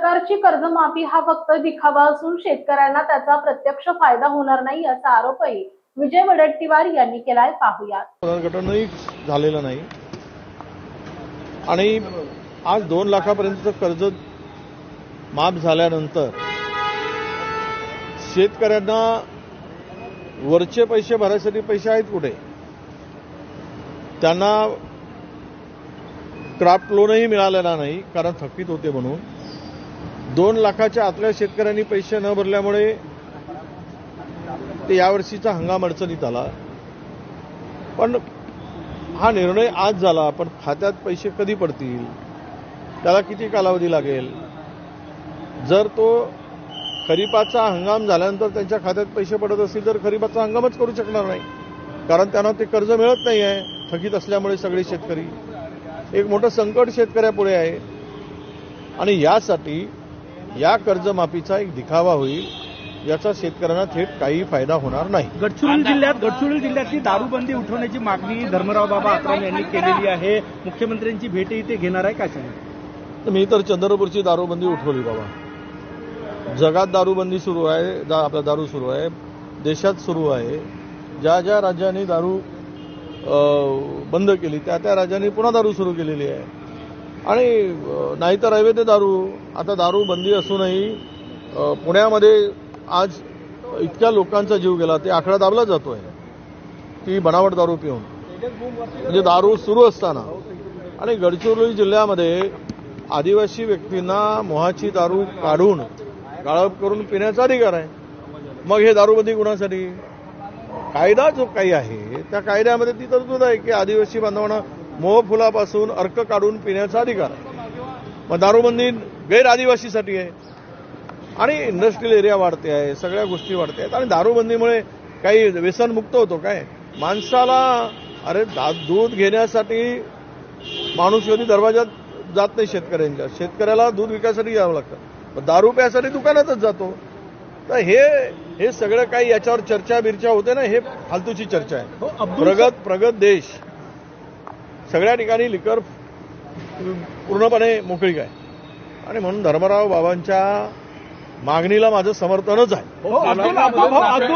सरकारची कर्जमाफी हा फक्त दिखावा असून शेतकऱ्यांना त्याचा प्रत्यक्ष फायदा होणार नाही असा आरोपही विजय वडेट्टीवार यांनी केलाय. पाहूयात. पुनर्गठनही झालेलं नाही आणि आज 2 लाखापर्यंत कर्ज माफ झाल्यानंतर शेतकऱ्यांना वरचे पैसे भरायसाठी पैसे आहेत कुठे? त्यांना क्राफ्ट लोनही मिळालेला नाही कारण थकीत होते म्हणून. 2 लाखाच्या आतल्या शेतकऱ्यांनी पैसे न भरल्यामुळे ते यावर्षीचा हंगाम अडचणीत आला. पण हा निर्णय आज झाला, पण खात्यात पैसे कधी पडतील, त्याला किती कालावधी लागेल? जर तो खरीपाचा हंगाम झाल्यानंतर त्यांच्या खात्यात पैसे पडत असतील तर खरीपाचा हंगामच करू शकणार नाही, कारण त्यांना ते कर्ज मिळत नाही आहे थकीत असल्यामुळे. सगळे शेतकरी एक मोठं संकट शेतकऱ्यापुढे आहे आणि यासाठी या कर्जमाफीचा एक दिखावा होईल, याचा शेतकऱ्यांना थेट काही फायदा होणार नाही. गडचिरोली जिल्ह्यातली दारूबंदी उठवण्याची मागणी धर्मराव बाबा आत्राम यांनी केलेली आहे. मुख्यमंत्र्यांची भेटही ते घेणार आहे काय सांगा? मी तर चंद्रपूरची दारूबंदी उठवली बाबा. जगात दारूबंदी सुरू आहे, आपला दारू सुरू आहे, देशात सुरू आहे. ज्या ज्या राज्यांनी दारू बंद केली त्या त्या राज्यांनी पुन्हा दारू सुरू केलेली आहे. आणि नाहीतर अवैध दारू, आता दारू बंदी असूनही पुण्यामध्ये आज इतक्या लोकांचा जीव गेला, ते आकडा दाबला जातोय ती बनावट दारू पिऊन. म्हणजे दारू सुरू असताना. आणि गडचिरोली जिल्ह्यामध्ये आदिवासी व्यक्तींना मोहाची दारू काढून गाळप करून पिण्याचा अधिकार आहे. मग हे दारूबंदी कुणासाठी? कायदा जो काही आहे त्या कायद्यामध्ये ती तरतूद आहे की आदिवासी बांधवांना मोहफुलापासून अर्क काढून पिण्याचा अधिकार आहे. मग दारूबंदी गैर आदिवासीसाठी आहे. आणि इंडस्ट्रियल एरिया वाढते आहे, सगळ्या गोष्टी वाढते आहेत. आणि दारूबंदीमुळे काही व्यसनमुक्त होतो काय? माणसाला अरे दूध घेण्यासाठी माणूस कधी दरवाजात जात नाही शेतकऱ्यांच्या. शेतकऱ्याला दूध विकायसाठी यावं लागतं, दारू प्यासाठी दुकानातच जातो. तर हे सगळं काही याच्यावर चर्चा बिर्चा होते ना, हे फालतूची चर्चा आहे. प्रगत देश, सगळ्या ठिकाणी लिकर पूर्णपणे मोकळीक आहे. आणि म्हणून धर्मराव बाबांच्या मागणीला माझं समर्थनच आहे.